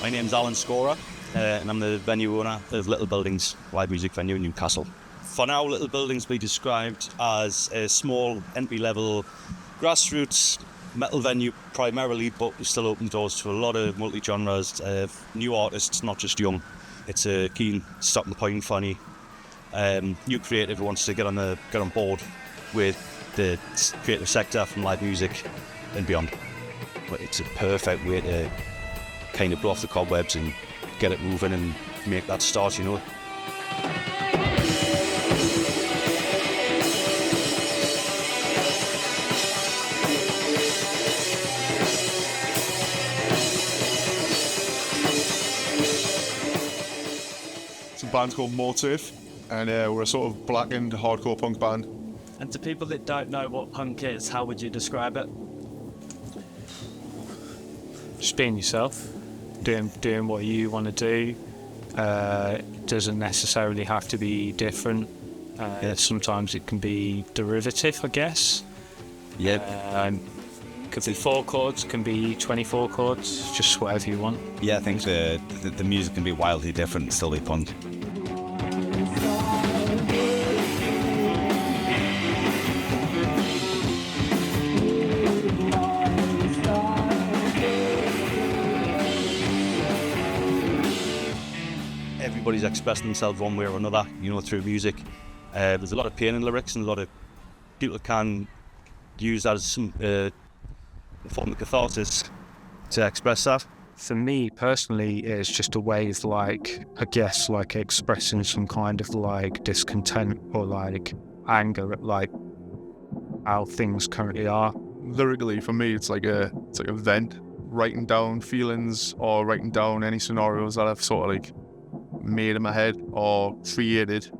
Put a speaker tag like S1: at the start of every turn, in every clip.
S1: My name's Alan Scorer, and I'm the venue owner of Little Buildings live music venue in Newcastle. For now, Little Buildings be described as a small entry-level grassroots metal venue primarily, but we still open doors to a lot of multi-genres, new artists, not just young. It's a keen stopping point for any new creative who wants to get on board with the creative sector from live music and beyond. But it's a perfect way to kind of blow off the cobwebs and get it moving and make that start, you know.
S2: It's a band called Motive, and we're a sort of blackened hardcore punk band.
S3: And to people that don't know what punk is, how would you describe it?
S4: Just being yourself, doing what you want to do. Doesn't necessarily have to be different. Sometimes it can be derivative, I guess.
S1: Yeah.
S4: Could be 4 chords, can be 24 chords, just whatever you want.
S5: Yeah, I think the music can be wildly different and still be punk.
S1: Everybody's expressing themselves one way or another, you know, through music. There's a lot of pain in lyrics, and a lot of people can use that as some form of catharsis to express that.
S4: For me personally, it's just a way of expressing some kind of discontent or anger at how things currently are.
S2: Lyrically, for me, it's like a vent, writing down feelings or writing down any scenarios that I've sort of made in my head or created.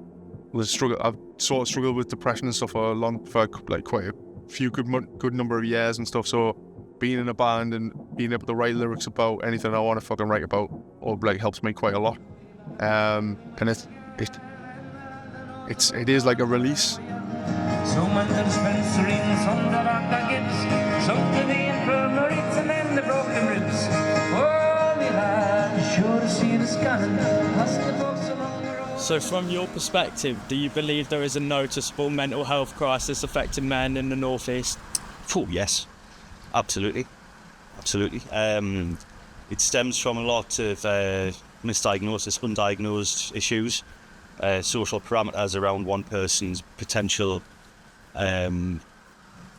S2: I've sort of struggled with depression and stuff for quite a few good number of years and stuff. So being in a band and being able to write lyrics about anything I want to fucking write about or helps me quite a lot. And it is like a release.
S6: So man dispenser in som där raka gips, som till the infirmary and then the broken ribs. Oh, me lad, sure see the scanning, past the box along the road.
S3: So from your perspective, do you believe there is a noticeable mental health crisis affecting men in the North East?
S1: Oh, yes. Absolutely. It stems from a lot of misdiagnosis, undiagnosed issues, social parameters around one person's potential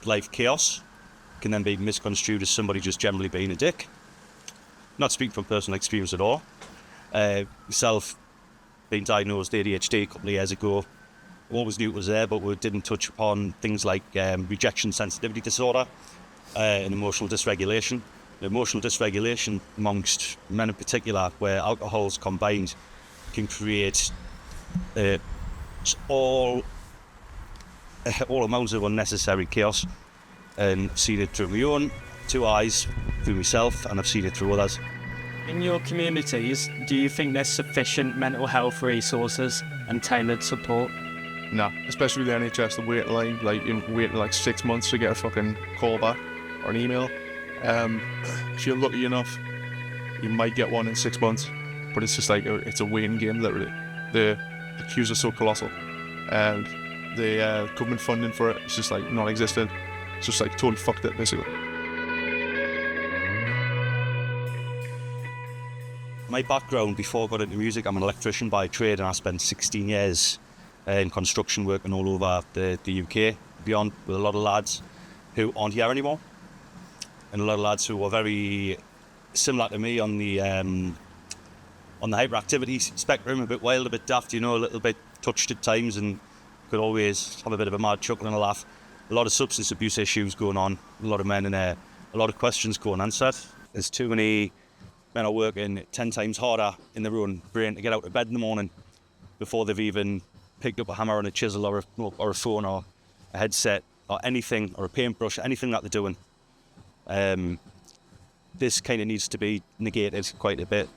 S1: life chaos can then be misconstrued as somebody just generally being a dick. Not speaking from personal experience at all. Myself being diagnosed ADHD a couple of years ago, always knew it was there, but we didn't touch upon things like rejection sensitivity disorder and emotional dysregulation. The emotional dysregulation amongst men in particular, where alcohol's combined, can create all amounts of unnecessary chaos. And I've seen it through my own 2 eyes, through myself, and I've seen it through others.
S3: In your communities, do you think there's sufficient mental health resources and tailored support?
S2: Nah, especially the NHS, the wait line, you're waiting 6 months to get a fucking call back or an email. If you're lucky enough, you might get one in 6 months, but it's just it's a waiting game, literally. The queues are so colossal, and the government funding for it is just non-existent. It's just totally fucked it, basically.
S1: My background before I got into music, I'm an electrician by trade, and I spent 16 years in construction working all over the UK, beyond, with a lot of lads who aren't here anymore, and a lot of lads who were very similar to me on the hyperactivity spectrum, a bit wild, a bit daft, a little bit touched at times, and could always have a bit of a mad chuckle and a laugh. A lot of substance abuse issues going on, a lot of men in there, a lot of questions going unanswered. There's too many men are working 10 times harder in their own brain to get out of bed in the morning before they've even picked up a hammer and a chisel or a phone or a headset or anything, or a paintbrush, anything that they're doing. This kind of needs to be negated quite a bit,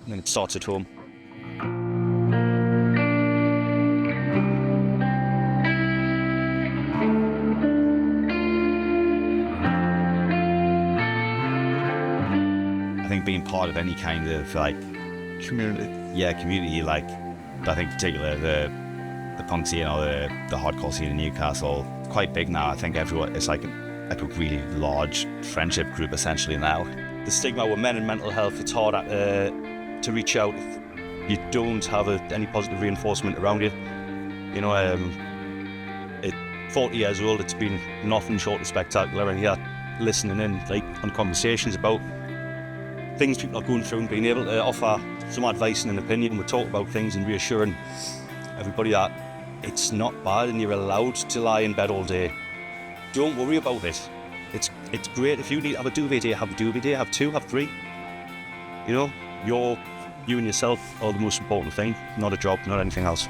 S1: and it starts at home.
S5: I think think being part of any kind of like
S2: Community.
S5: community, like I think particularly the punk scene or the hardcore scene in Newcastle, quite big now. I think everyone, it's like a really large friendship group essentially now.
S1: The stigma with men and mental health, it's hard to reach out if you don't have any positive reinforcement around you. You know, at 40 years old, it's been nothing short of spectacular, and you're listening in like on conversations about things people are going through and being able to offer some advice and an opinion. We talk about things and reassuring everybody that it's not bad and you're allowed to lie in bed all day. Don't worry about it. It's great if you need to have a duvet day, have a duvet day, have two, have three. You know, you and yourself are the most important thing, not a job, not anything else.